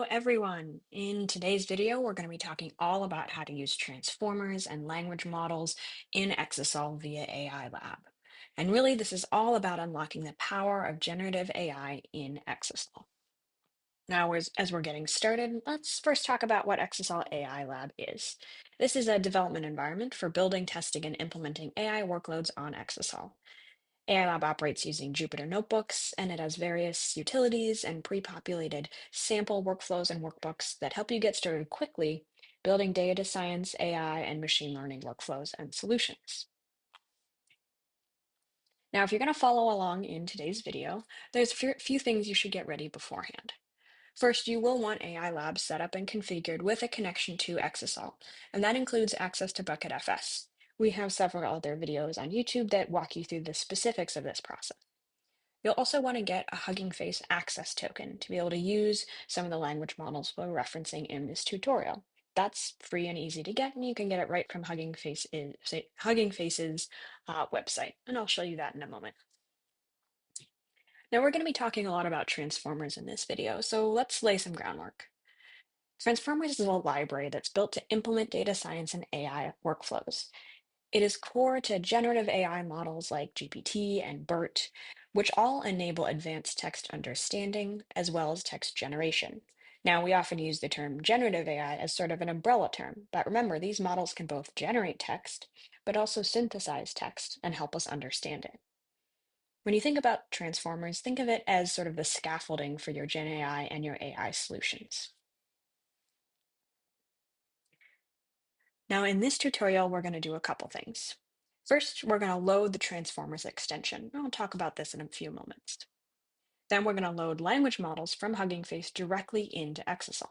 Hello everyone. In today's video, we're going to be talking all about how to use transformers and language models in Exasol via AI Lab. And really, this is all about unlocking the power of generative AI in Exasol. Now, as we're getting started, let's first talk about what Exasol AI Lab is. This is a development environment for building, testing, and implementing AI workloads on Exasol. AI Lab operates using Jupyter notebooks, and it has various utilities and pre-populated sample workflows and workbooks that help you get started quickly building data science, AI, and machine learning workflows and solutions. Now, if you're going to follow along in today's video, there's a few things you should get ready beforehand. First, you will want AI Lab set up and configured with a connection to Exasol, and that includes access to Bucketfs. We have several other videos on YouTube that walk you through the specifics of this process. You'll also want to get a Hugging Face access token to be able to use some of the language models we're referencing in this tutorial. That's free and easy to get, and you can get it right from Hugging Face's website, and I'll show you that in a moment. Now we're going to be talking a lot about transformers in this video, so let's lay some groundwork. Transformers is a library that's built to implement data science and AI workflows. It is core to generative AI models like GPT and BERT, which all enable advanced text understanding as well as text generation. Now, we often use the term generative AI as sort of an umbrella term, but remember, these models can both generate text, but also synthesize text and help us understand it. When you think about transformers, think of it as sort of the scaffolding for your Gen AI and your AI solutions. Now, in this tutorial, we're going to do a couple things. First, we're going to load the Transformers extension. I'll talk about this in a few moments. Then we're going to load language models from Hugging Face directly into Exasol.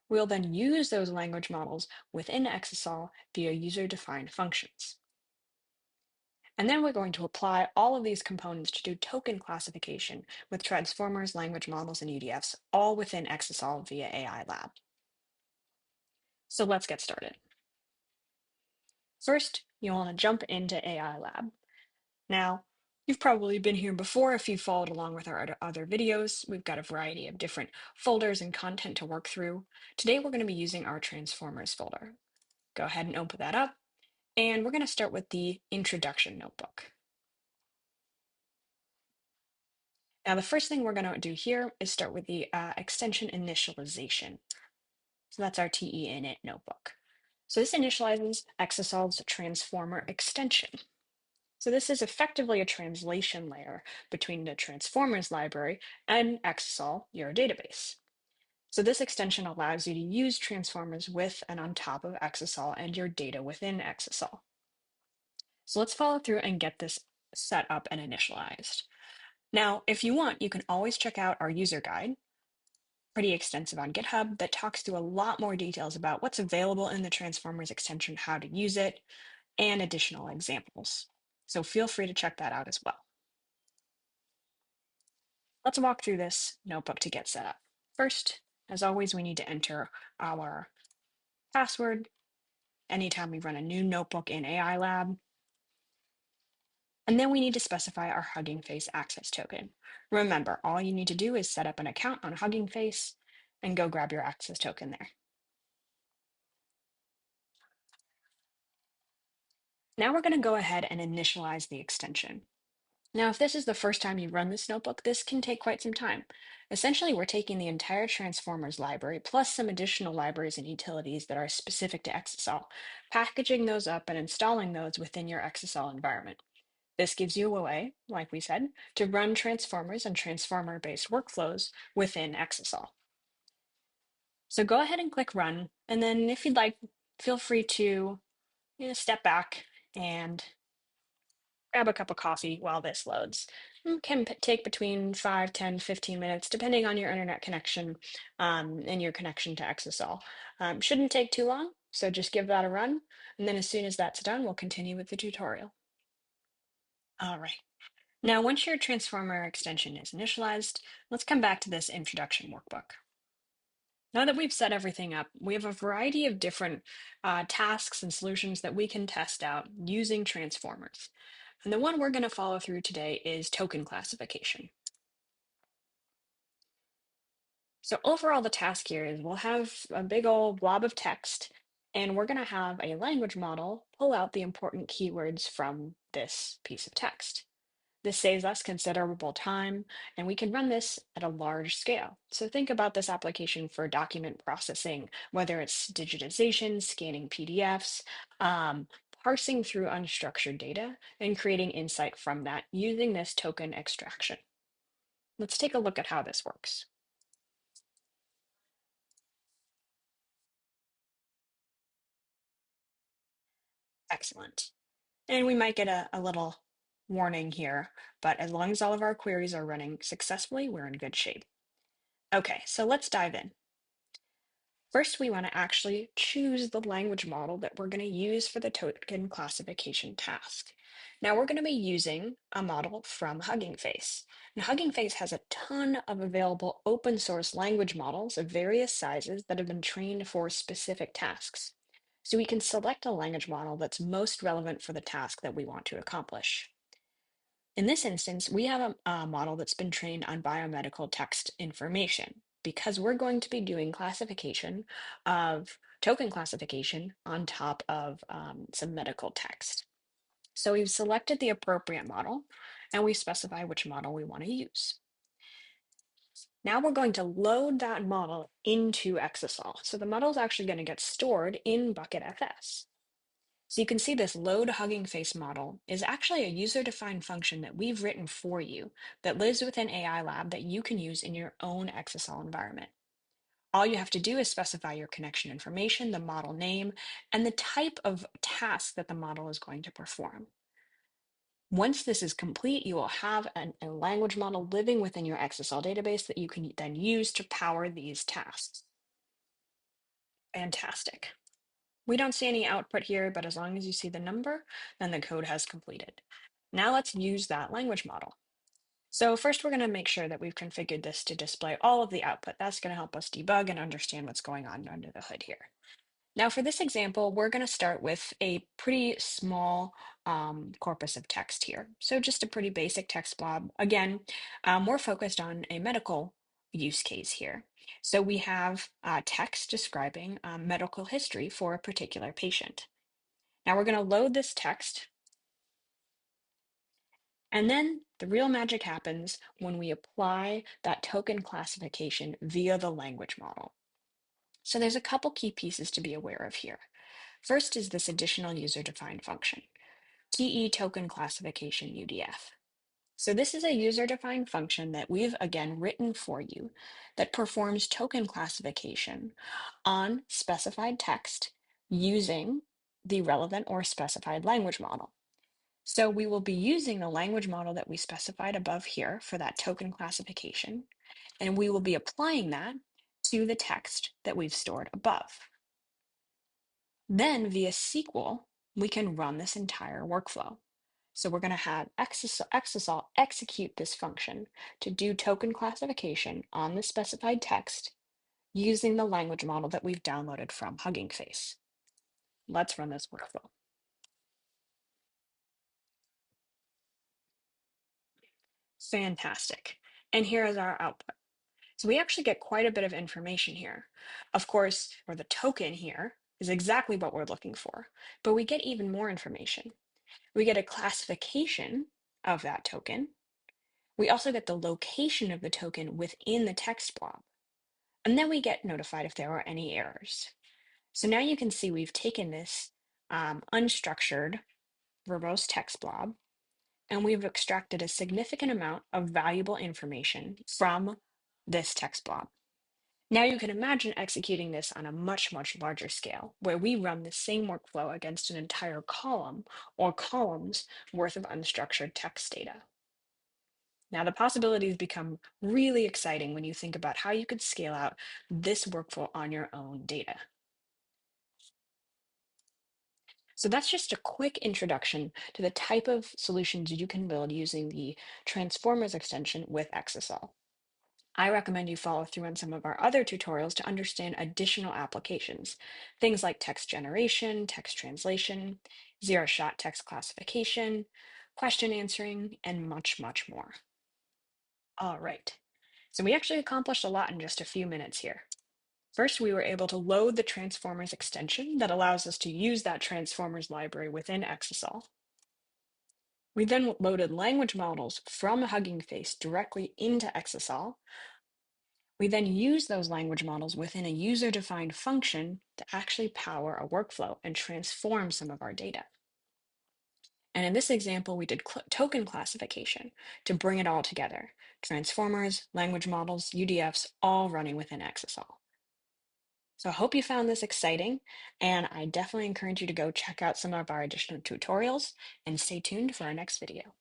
We'll then use those language models within Exasol via user-defined functions. And then we're going to apply all of these components to do token classification with transformers, language models, and UDFs, all within Exasol via AI Lab. So let's get started. First, you'll want to jump into AI Lab. Now, you've probably been here before if you've followed along with our other videos. We've got a variety of different folders and content to work through. Today, we're going to be using our Transformers folder. Go ahead and open that up, and we're going to start with the Introduction notebook. Now, the first thing we're going to do here is start with the extension initialization. So that's our TE init notebook. So this initializes Exasol's transformer extension. So this is effectively a translation layer between the Transformers library and Exasol, your database. So this extension allows you to use Transformers with and on top of Exasol and your data within Exasol. So let's follow through and get this set up and initialized. Now, if you want, you can always check out our user guide, pretty extensive on GitHub, that talks through a lot more details about what's available in the Transformers extension, how to use it, and additional examples. So feel free to check that out as well. Let's walk through this notebook to get set up. First, as always, we need to enter our password anytime we run a new notebook in AI Lab. And then we need to specify our Hugging Face access token. Remember, all you need to do is set up an account on Hugging Face and go grab your access token there. Now we're going to go ahead and initialize the extension. Now, if this is the first time you run this notebook, this can take quite some time. Essentially, we're taking the entire Transformers library, plus some additional libraries and utilities that are specific to Exasol, packaging those up and installing those within your Exasol environment. This gives you a way, like we said, to run Transformers and Transformer-based workflows within Exasol. So go ahead and click Run, and then if you'd like, feel free to step back and grab a cup of coffee while this loads. It can take between 5, 10, 15 minutes, depending on your internet connection and your connection to Exasol. Shouldn't take too long, so just give that a run. And then as soon as that's done, we'll continue with the tutorial. All right. Now, once your transformer extension is initialized, let's come back to this introduction workbook. Now that we've set everything up, we have a variety of different tasks and solutions that we can test out using transformers. And the one we're going to follow through today is token classification. So overall, the task here is we'll have a big old blob of text, and we're going to have a language model pull out the important keywords from this piece of text. This saves us considerable time, and we can run this at a large scale. So think about this application for document processing, whether it's digitization, scanning PDFs, parsing through unstructured data, and creating insight from that using this token extraction. Let's take a look at how this works. Excellent. And we might get a little warning here, but as long as all of our queries are running successfully, we're in good shape. Okay, so let's dive in. First, we want to actually choose the language model that we're going to use for the token classification task. Now, we're going to be using a model from Hugging Face. And Hugging Face has a ton of available open source language models of various sizes that have been trained for specific tasks. So we can select a language model that's most relevant for the task that we want to accomplish. In this instance, we have a model that's been trained on biomedical text information because we're going to be doing classification of token classification on top of some medical text. So we've selected the appropriate model and we specify which model we want to use. Now we're going to load that model into Exasol. So the model is actually going to get stored in Bucketfs. So you can see this load hugging face model is actually a user-defined function that we've written for you that lives within AI Lab that you can use in your own Exasol environment. All you have to do is specify your connection information, the model name, and the type of task that the model is going to perform. Once this is complete, you will have a language model living within your Exasol database that you can then use to power these tasks. Fantastic. We don't see any output here, but as long as you see the number, then the code has completed. Now let's use that language model. So first we're going to make sure that we've configured this to display all of the output. That's going to help us debug and understand what's going on under the hood here. Now for this example, we're going to start with a pretty small corpus of text here. So just a pretty basic text blob. Again, we're focused on a medical use case here. So we have text describing medical history for a particular patient. Now we're going to load this text, and then the real magic happens when we apply that token classification via the language model. So there's a couple key pieces to be aware of here. First is this additional user-defined function, TE token classification UDF. So this is a user-defined function that we've again written for you that performs token classification on specified text using the relevant or specified language model. So we will be using the language model that we specified above here for that token classification, and we will be applying that to the text that we've stored above. Then via SQL, we can run this entire workflow. So we're going to have Exasol execute this function to do token classification on the specified text using the language model that we've downloaded from Hugging Face. Let's run this workflow. Fantastic. And here is our output. So we actually get quite a bit of information here. Of course, or the token here is exactly what we're looking for, but we get even more information. We get a classification of that token. We also get the location of the token within the text blob. And then we get notified if there are any errors. So now you can see we've taken this unstructured verbose text blob and we've extracted a significant amount of valuable information from this text blob. Now you can imagine executing this on a much, much larger scale, where we run the same workflow against an entire column or columns worth of unstructured text data. Now the possibilities become really exciting when you think about how you could scale out this workflow on your own data. So that's just a quick introduction to the type of solutions you can build using the Transformers extension with Exasol. I recommend you follow through on some of our other tutorials to understand additional applications, things like text generation, text translation, zero-shot text classification, question answering, and much, much more. All right. So we actually accomplished a lot in just a few minutes here. First, we were able to load the Transformers extension that allows us to use that Transformers library within Exasol. We then loaded language models from Hugging Face directly into Exasol. We then use those language models within a user-defined function to actually power a workflow and transform some of our data. And in this example, we did token classification to bring it all together. Transformers, language models, UDFs, all running within Exasol. So I hope you found this exciting, and I definitely encourage you to go check out some of our additional tutorials and stay tuned for our next video.